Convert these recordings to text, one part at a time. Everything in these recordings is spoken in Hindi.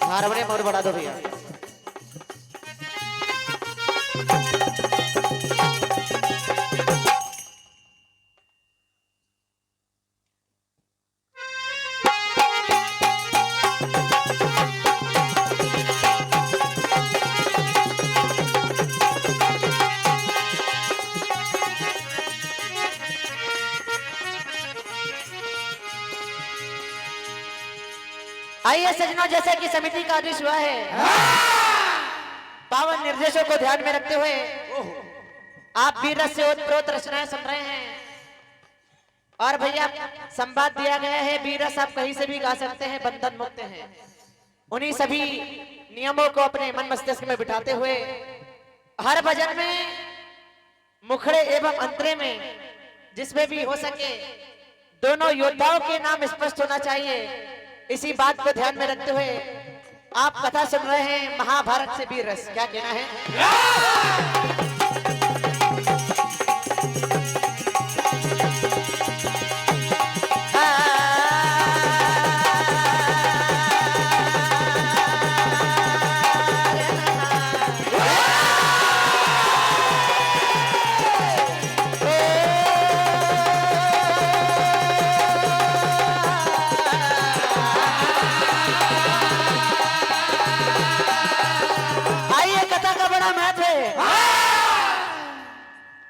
हारमोनियम और बढ़ा दो भैया। आइए सजनों, जैसे कि समिति का आदेश हुआ है, पावन निर्देशों को ध्यान में रखते हुए आप वीर रस से ओतप्रोत रचनाएं सुन रहे हैं। और भैया संवाद दिया गया है, वीर रस आप कहीं से भी गा सकते हैं, बंधन मुक्त हैं। उन्हीं सभी नियमों को अपने मन मस्तिष्क में बिठाते हुए हर भजन में मुखड़े एवं अंतरे में जिसमें भी हो सके दोनों योद्धाओं के नाम स्पष्ट होना चाहिए। इसी बात को ध्यान में रखते हुए आप कथा सुन रहे हैं महाभारत से वीर रस। क्या कहना है?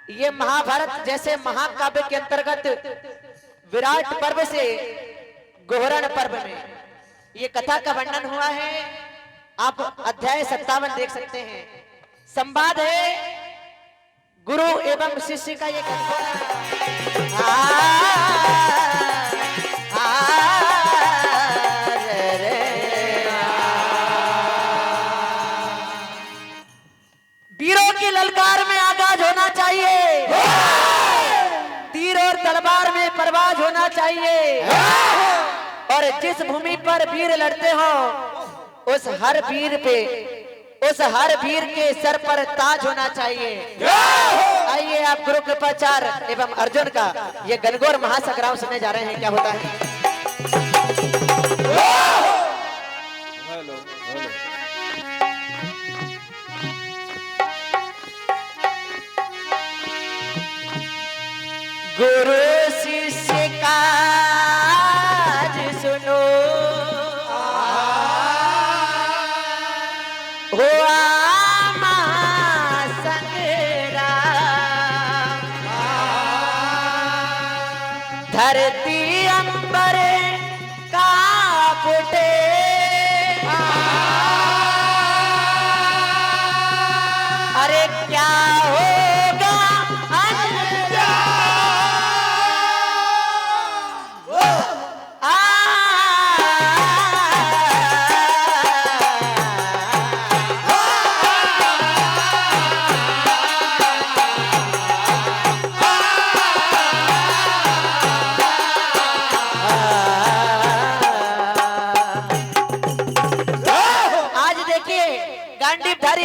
ये महाभारत जैसे महाकाव्य के अंतर्गत विराट पर्व से गोहरण पर्व में ये कथा का वर्णन हुआ है। आप अध्याय 57 देख सकते हैं। संवाद है गुरु एवं शिष्य का ये वीरों की ललकार में आगाज होना चाहिए, तीर और तलवार में परवाज होना चाहिए। और जिस भूमि पर वीर लड़ते हो उस हर वीर पे, उस हर वीर के सर पर ताज होना चाहिए। आइए आप गुरु कृपाचार्य एवं अर्जुन का ये गणगौर महासंग्राम सुनने जा रहे हैं। क्या होता है? गुरु शिष्य का सुनो हुआ महासंग्राम, धरती अंबर कांपे, अरे क्या होगा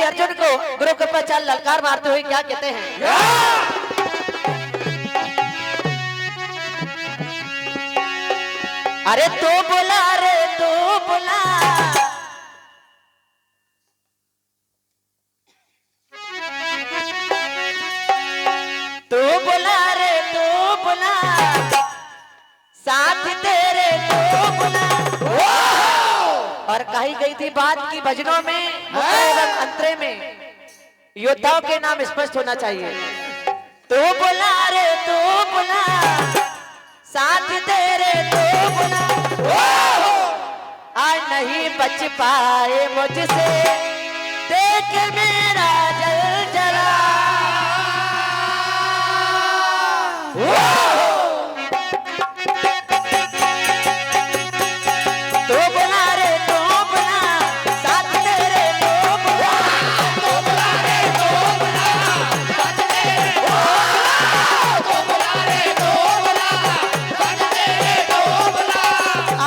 अर्जुन को गुरु कृपाचार्य ललकार मारते हुए क्या कहते हैं? अरे तो बोला, रे तो बोला, तू बुला रे तू बुला, साथ तेरे तू बुला। और कही गई थी बात की भजनों में एवं अंतरे में योद्धाओं के नाम स्पष्ट होना चाहिए। तू बुला रे तू बुला, साथ तेरे तू बुला। आज नहीं बच पाए मुझसे, देख मेरा जल जला। तू बुला रे तू बुला, साथ तेरे तू बुला। तू बुला रे तू बुला, साथ तेरे तू बुला। तू बुला रे तू बुला, साथ तेरे तू बुला।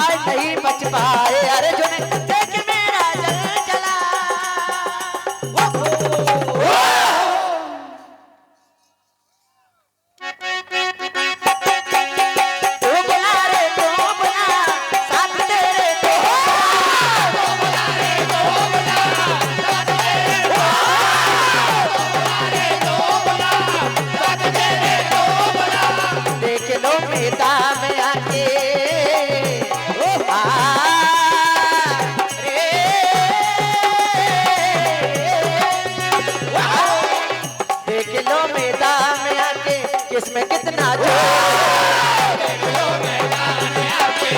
आज नहीं बच पाए अर्जुन, देख मेरा जल जला। तू बुला रे तू बुला, साथ तेरे तू बुला। तू बुला रे तू बुला, साथ तेरे तू बुला। साथ तेरे तू बुला। देख लो मैदान में आके देख लो मैदान में आके किसमें कितना जोर। देख लो मैदान में आके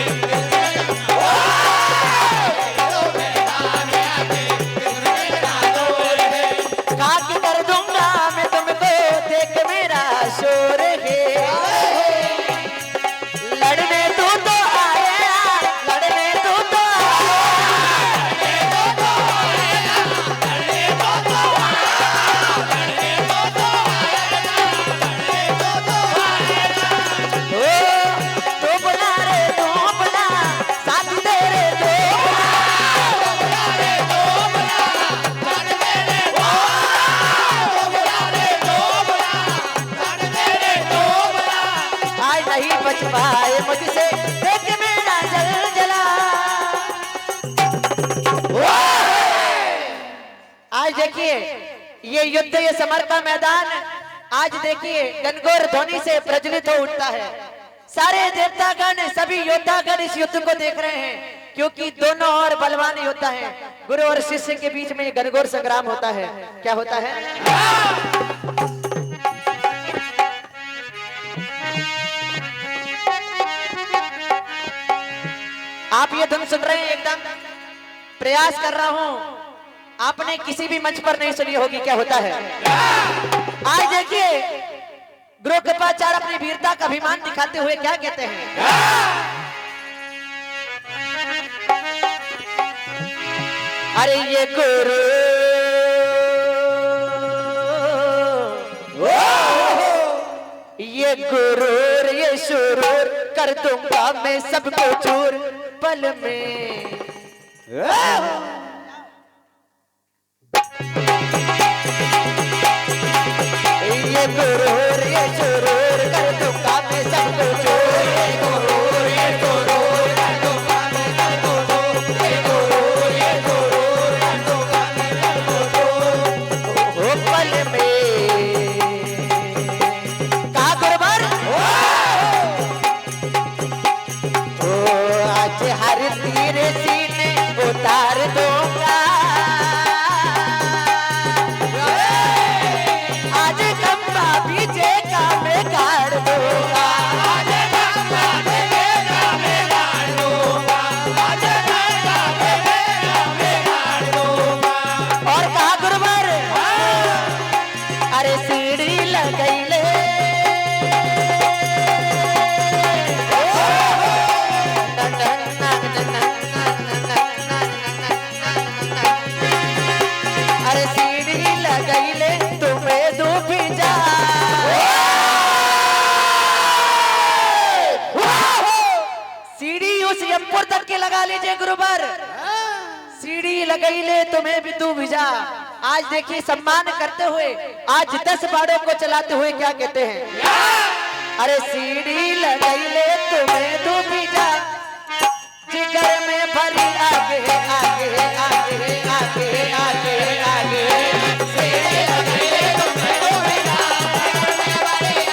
खाक कर दूंगा मैं तुमको, देख मेरा शोर है। लड़ने तू तो आया, लड़ने तू तो तू बुला रे तू बुला, साथ तेरे तू बुला। तू बुला रे तू बुला, साथ तेरे तू बुला रे तू बुला, साथ तेरे तू बुला। आज नहीं बच पाए मुझसे, देख मेरा जल जला। आज देखिए ये युद्ध, ये समर का मैदान आज देखिए गणगौर ध्वनि से प्रज्वलित हो उठता है। सारे देवतागण, सभी योद्धागण इस युद्ध को देख रहे हैं, क्योंकि दोनों और बलवान योद्धा हैं। गुरु और शिष्य के बीच में गणगौर संग्राम होता है। क्या होता है? आप ये धुन सुन रहे हैं, एकदम प्रयास कर रहा हूं, आपने किसी भी मंच पर नहीं सुनी होगी। क्या होता है? आज देखिए गुरु कृपाचार्य अपनी वीरता का अभिमान दिखाते हुए क्या कहते हैं? अरे ये गुरु ये गुरूर ये शुरूर कर दूंगा मैं सबको चूर पल में। ये गुरूर ये शुरूर कर दूंगा मैं सबको चूर। ये गुरूर ये शुरूर कर दूंगा मैं सबको चूर। ये गुरूर ये शुरूर कर दूंगा मैं सबको चूर। ओ पल में का गुरबर ओ आज हर तीर सीने उतार दूंगा। आज खंबा पीछे का मैं गाड़ दूंगा। आज खंबा पीछे का मैं गाड़ दूंगा। आज खंबा पीछे का मैं गाड़ दूंगा। और कहा गुरुवर अरे सीढ़ी लगाई ले अरे सीढ़ी लगाई ले तुम्हें डूब जा। सीढ़ी उस यमपुर तक के लगा लीजिए गुरुवर। सीढ़ी लगाई ले तुम्हें भी डूब जा। आज देखिए सम्मान करते हुए आज 10 बाड़ों को चलाते हुए क्या कहते हैं? अरे सीढ़ी लगाई ले तुम्हें डूब जा। जिगर में भरी आगे आगे आगे आगे आगे आगे सीढ़ी लगाई ले तुम्हें डूब जा। जिगर में भरी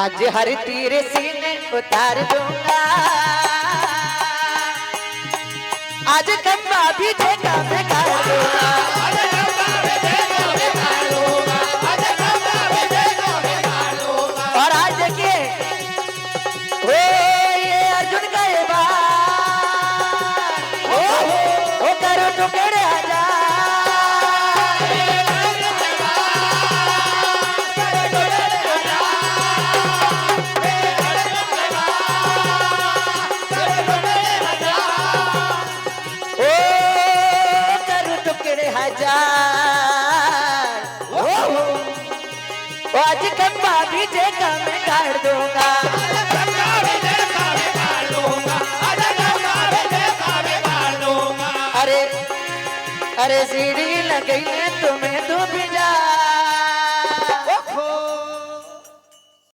आज हर तीर सीने उतार दूंगा, आज खंबा भी देगा मैं गाड़ दूंगा, और आज देखिए ओ ये अर्जुन का ये बात ओ करो टुकड़े हजार, आज खंबा भी देगा मैं गाड़ दूंगा, अरे अरे सीढ़ी लगी तुम्हें तो भी जा